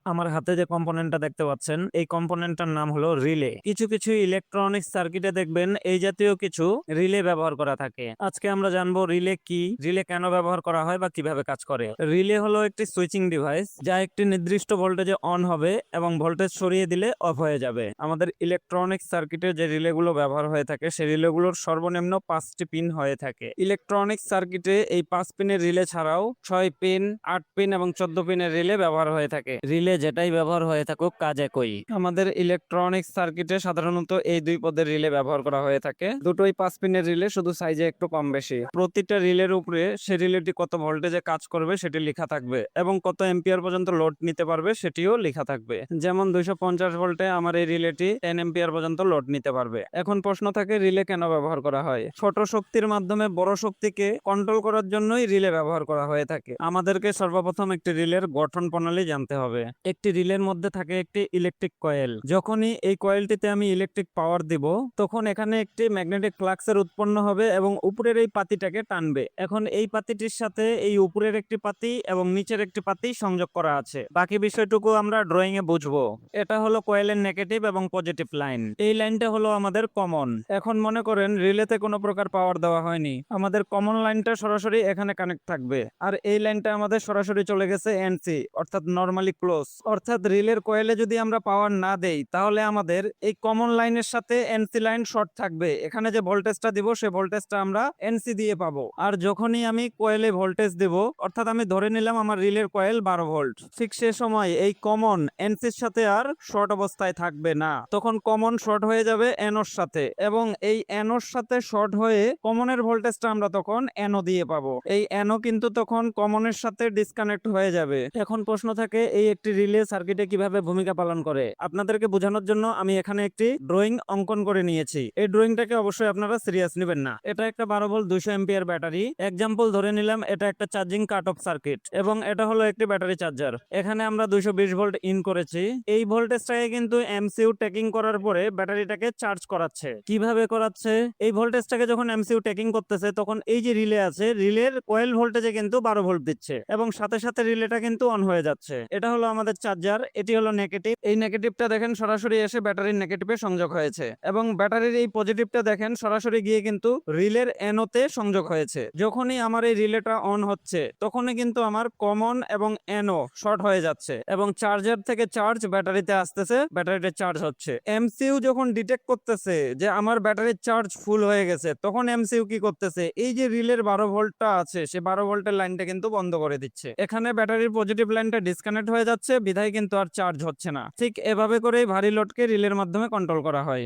আমার হাতে যে কম্পোনেন্টটা দেখতে পাচ্ছেন এই কম্পোনেন্টটার নাম হলো রিলে। কিছু কিছু ইলেকট্রনিক্স সার্কিটে দেখবেন এই জাতীয় কিছু রিলে ব্যবহার করা থাকে। আজকে আমরা জানবো রিলে কি, রিলে কেন ব্যবহার করা হয় বা কিভাবে কাজ করে। রিলে হলো একটি সুইচিং ডিভাইস যা একটি নির্দিষ্ট ভোল্টেজে অন হবে এবং ভোল্টেজ সরিয়ে দিলে অফ হয়ে যাবে। আমাদের ইলেকট্রনিক্স সার্কিটে যে রিলেগুলো ব্যবহার হয়ে থাকে সেই রিলেগুলোর সর্বনিম্ন 5টি পিন হয়ে থাকে। ইলেকট্রনিক্স সার্কিটে এই 5 পিনের রিলে ছাড়াও 6 পিন, 8 পিন এবং 14 পিনের রিলে ব্যবহার হয়ে থাকে। রিলে যেটাই ব্যবহার হয়ে থাকুক কাজ একই। আমাদের ইলেকট্রনিক্স সার্কিটে সাধারণত এই দুই পদের রিলে ব্যবহার করা হয়ে থাকে। দুটোই 5 পিনের রিলে, শুধু সাইজে একটু কম বেশি। প্রতিটা রিলের উপরে সে রিলেটি কত ভোল্টেজে কাজ করবে সেটি লেখা থাকবে এবং কত এম্পিয়ার পর্যন্ত লোড নিতে পারবে সেটিও লেখা থাকবে। যেমন 250 ভোল্টে আমার এই রিলেটি 10 এম্পিয়ার পর্যন্ত লোড নিতে পারবে। এখন প্রশ্ন থাকে রিলে কেন ব্যবহার করা হয়? ছোট শক্তির মাধ্যমে বড় শক্তিকে কন্ট্রোল করার জন্যই রিলে ব্যবহার করা হয়ে থাকে। আমাদেরকে সর্বপ্রথম একটি রিলের গঠন প্রণালী জানতে হবে। একটি রিলের মধ্যে থাকে একটি ইলেকট্রিক কয়েল। যখনই এই কয়েলটিতে আমি ইলেকট্রিক পাওয়ার দিব তখন এখানে একটি ম্যাগনেটিক ফ্লাক্সের উৎপন্ন হবে এবং উপরের এই পাতিটাকে টানবে। এখন এই পাতিটির সাথে এই উপরের একটি পাতি এবং নিচের একটি পাতি সংযোগ করা আছে। বাকি বিষয়টুকু আমরা ড্রয়িং এ বুঝবো। এটা হলো কয়েলের নেগেটিভ এবং পজিটিভ লাইন। এই লাইনটা হলো আমাদের কমন। এখন মনে করেন রিলেতে কোনো প্রকার পাওয়ার দেওয়া হয়নি, আমাদের কমন লাইনটা সরাসরি এখানে কানেক্ট থাকবে আর এই লাইনটা আমাদের সরাসরি চলে গেছে এনসি অর্থাৎ নরমালি ক্লোজ। অর্থাৎ রিলের কয়েলে যদি আমরা পাওয়ার না দেই তাহলে আমাদের এই কমন লাইনের সাথে এনসি লাইন শর্ট থাকবে। এখানে যে ভোল্টেজটা দিব সেই ভোল্টেজটা আমরা এনসি দিয়ে পাবো। আর যখনই আমি কয়েলে ভোল্টেজ দেব, অর্থাৎ আমি ধরে নিলাম আমার রিলের কয়েল 12 ভোল্ট, ঠিক সে সময় এই কমন এনসির সাথে আর শর্ট অবস্থায় থাকবে না। তখন কমন শর্ট হয়ে যাবে এনোর সাথে এবং এই এনোর সাথে শর্ট হয়ে কমনের ভোল্টেজটা আমরা তখন এনো দিয়ে পাবো। এই এনো কিন্তু তখন কমনের সাথে ডিসকানেক্ট হয়ে যাবে। এখন প্রশ্ন থাকে এই একটি রিলে সার্কিটে কিভাবে ভূমিকা পালন করে। আপনাদেরকে বোঝানোর জন্য আমি এখানে একটি ড্রয়িং অঙ্কন করে নিয়েছি। এই ড্রয়িংটাকে অবশ্যই আপনারা সিরিয়াস নেবেন না। এটা একটা 12 ভোল্ট 200 এম্পিয়ার ব্যাটারি। এক্সাম্পল ধরে নিলাম এটা একটা চার্জিং কাট অফ সার্কিট এবং এটা হলো একটি ব্যাটারি চার্জার। এখানে আমরা 220 ভোল্ট ইন করেছি। এই ভোল্টেজটাকে কিন্তু এমসিইউ টেকিং করার পরে ব্যাটারিটাকে চার্জ করাচ্ছে। কিভাবে করাচ্ছে? এই ভোল্টেজটাকে যখন এমসিইউ টেকিং করতেছে তখন এই যে রিলে আছে, রিলের কয়েল ভোল্টেজে কিন্তু 12 ভোল্ট দিচ্ছে এবং সাথে সাথে রিলেটা কিন্তু অন হয়ে যাচ্ছে। এটা হলো আমাদের চার্জার, এটি হলো নেগেটিভ। এই নেগেটিভটা দেখেন সরাসরি এসে ব্যাটারির নেগেটিভে সংযোগ হয়েছে এবং ব্যাটারির এই পজিটিভটা দেখেন সরাসরি গিয়ে কিন্তু রিলের এনোতে সংযোগ হয়েছে। যখনই আমার এই রিলেটা অন হচ্ছে তখনই কিন্তু আমার কমন এবং এনো শর্ট হয়ে যাচ্ছে এবং চার্জার থেকে চার্জ ব্যাটারিতে আসতেছে, ব্যাটারিতে চার্জ হচ্ছে। এমসিইউ যখন ডিটেক্ট করতেছে যে আমার ব্যাটারির চার্জ ফুল হয়ে গেছে তখন এমসিইউ কি করতেছে? এই যে রিলের 12 ভোল্টটা আছে সে 12 ভোল্টের লাইনটা কিন্তু বন্ধ করে দিচ্ছে। এখানে ব্যাটারির পজিটিভ লাইনটা ডিসকানেক্ট হয়ে যাচ্ছে, বিধায় কিন্তু আর চার্জ হচ্ছে না। ঠিক এভাবে করেই ভারী লোডকে রিলের মাধ্যমে কন্ট্রোল করা হয়।